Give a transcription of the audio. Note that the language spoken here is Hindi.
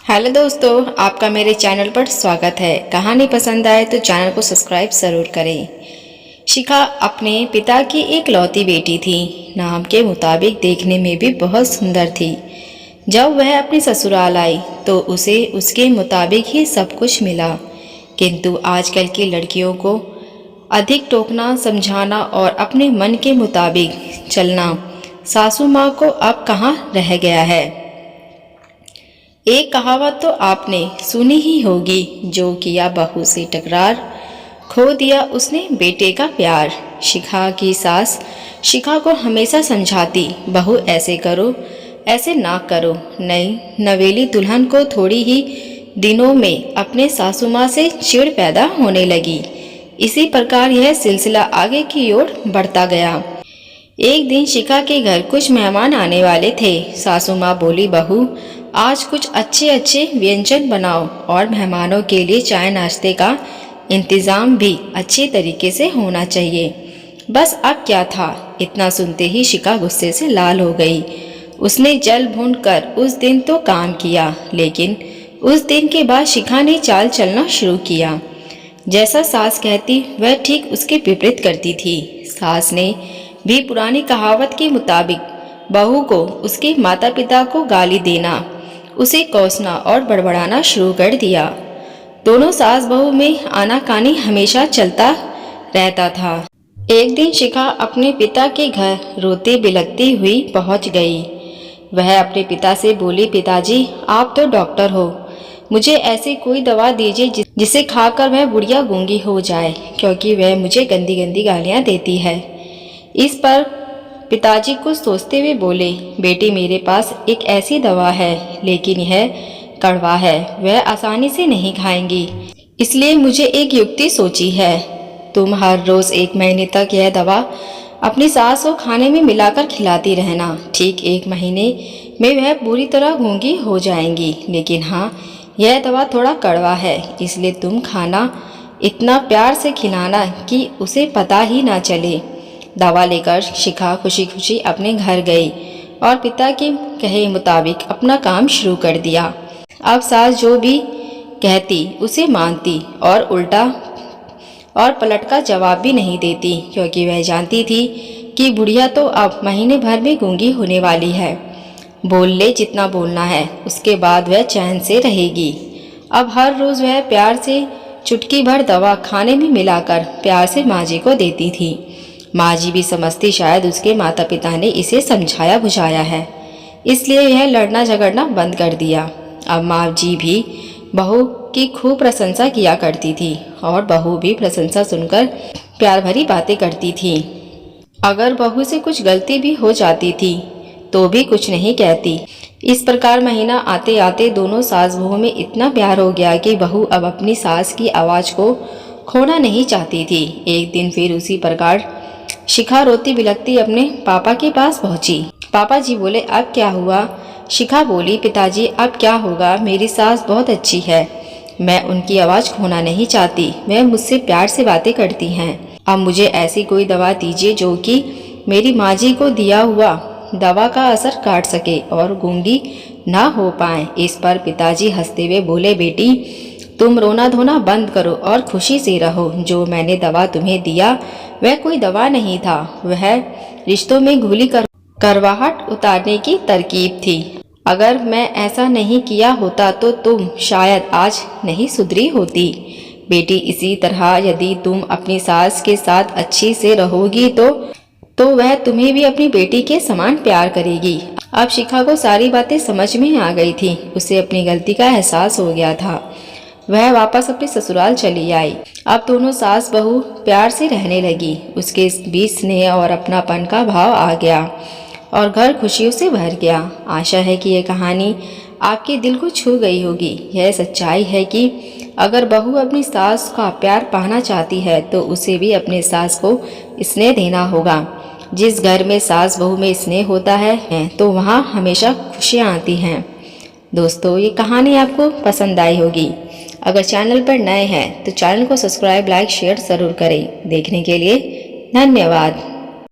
हेलो दोस्तों, आपका मेरे चैनल पर स्वागत है। कहानी पसंद आए तो चैनल को सब्सक्राइब ज़रूर करें। शिखा अपने पिता की एक लौती बेटी थी। नाम के मुताबिक देखने में भी बहुत सुंदर थी। जब वह अपने ससुराल आई तो उसे उसके मुताबिक ही सब कुछ मिला, किंतु आजकल की लड़कियों को अधिक टोकना, समझाना और अपने मन के मुताबिक चलना सासू माँ को अब कहाँ रह गया है। एक कहावत तो आपने सुनी ही होगी, जो किया बहू से टकरार, खो दिया उसने बेटे का प्यार। शिखा की सास शिखा को हमेशा समझाती, बहू ऐसे करो, ऐसे ना करो। नई नवेली दुल्हन को थोड़ी ही दिनों में अपने सासू माँ से चिढ़ पैदा होने लगी। इसी प्रकार यह सिलसिला आगे की ओर बढ़ता गया। एक दिन शिखा के घर कुछ मेहमान आने वाले थे। सासू माँ बोली, बहू आज कुछ अच्छे अच्छे व्यंजन बनाओ और मेहमानों के लिए चाय नाश्ते का इंतज़ाम भी अच्छे तरीके से होना चाहिए। बस अब क्या था, इतना सुनते ही शिखा गुस्से से लाल हो गई। उसने जल भून कर उस दिन तो काम किया, लेकिन उस दिन के बाद शिखा ने चाल चलना शुरू किया। जैसा सास कहती वह ठीक उसके विपरीत करती थी। सास ने भी पुरानी कहावत के मुताबिक बहू को उसके माता पिता को गाली देना, उसे कोसना और बड़बड़ाना शुरू कर दिया। दोनों सास बहू में आनाकानी हमेशा चलता रहता था। एक दिन शिखा अपने पिता के घर रोते बिलखती हुई पहुंच गई। वह अपने पिता से बोली, पिताजी आप तो डॉक्टर हो, मुझे ऐसी कोई दवा दीजिए जिसे खाकर वह बुढ़िया गूंगी हो जाए, क्योंकि वह मुझे गंदी गंदी गालियां देती है। इस पर पिताजी कुछ सोचते हुए बोले, बेटी मेरे पास एक ऐसी दवा है, लेकिन यह कड़वा है, वह आसानी से नहीं खाएंगी, इसलिए मुझे एक युक्ति सोची है। तुम हर रोज 1 महीने तक यह दवा अपनी सास को खाने में मिलाकर खिलाती रहना। ठीक 1 महीने में वह पूरी तरह गूंगी हो जाएंगी, लेकिन हाँ, यह दवा थोड़ा कड़वा है, इसलिए तुम खाना इतना प्यार से खिलाना कि उसे पता ही ना चले। दवा लेकर शिखा खुशी खुशी अपने घर गई और पिता के कहे मुताबिक अपना काम शुरू कर दिया। अब सास जो भी कहती उसे मानती और उल्टा और पलट का जवाब भी नहीं देती, क्योंकि वह जानती थी कि बुढ़िया तो अब महीने भर में गूंगी होने वाली है। बोल ले जितना बोलना है, उसके बाद वह चैन से रहेगी। अब हर रोज वह प्यार से चुटकी भर दवा खाने में मिलाकर प्यार से माँ जी को देती थी। माँ जी भी समझती शायद उसके माता पिता ने इसे समझाया बुझाया है, इसलिए यह लड़ना झगड़ना बंद कर दिया। अब माँ जी भी बहू की खूब प्रशंसा किया करती थी और बहू भी प्रशंसा सुनकर प्यार भरी बातें करती थी। अगर बहू से कुछ गलती भी हो जाती थी तो भी कुछ नहीं कहती। इस प्रकार महीना आते आते दोनों सास बहू में इतना प्यार हो गया कि बहू अब अपनी सास की आवाज को खोना नहीं चाहती थी। एक दिन फिर उसी प्रकार शिखा रोती बिलखती अपने पापा के पास पहुंची। पापा जी बोले, अब क्या हुआ? शिखा बोली, पिताजी अब क्या होगा, मेरी सास बहुत अच्छी है, मैं उनकी आवाज़ खोना नहीं चाहती, वह मुझसे प्यार से बातें करती हैं। अब मुझे ऐसी कोई दवा दीजिए जो कि मेरी माँ जी को दिया हुआ दवा का असर काट सके और गूंगी ना हो पाए। इस पर पिताजी हंसते हुए बोले, बेटी तुम रोना धोना बंद करो और खुशी से रहो। जो मैंने दवा तुम्हें दिया वह कोई दवा नहीं था, वह रिश्तों में घुली करवाहट उतारने की तरकीब थी। अगर मैं ऐसा नहीं किया होता तो तुम शायद आज नहीं सुधरी होती। बेटी इसी तरह यदि तुम अपनी सास के साथ अच्छी से रहोगी तो वह तुम्हें भी अपनी बेटी के समान प्यार करेगी। अब शिखा को सारी बातें समझ में आ गई थी। उसे अपनी गलती का एहसास हो गया था। वह वापस अपने ससुराल चली आई। अब दोनों सास बहू प्यार से रहने लगी। उसके बीच स्नेह और अपनापन का भाव आ गया और घर खुशियों से भर गया। आशा है कि यह कहानी आपके दिल को छू गई होगी। यह सच्चाई है कि अगर बहू अपनी सास का प्यार पाना चाहती है तो उसे भी अपने सास को स्नेह देना होगा। जिस घर में सास बहू में स्नेह होता है तो वहाँ हमेशा खुशियाँ आती हैं। दोस्तों, ये कहानी आपको पसंद आई होगी। अगर चैनल पर नए हैं तो चैनल को सब्सक्राइब, लाइक, शेयर ज़रूर करें। देखने के लिए धन्यवाद।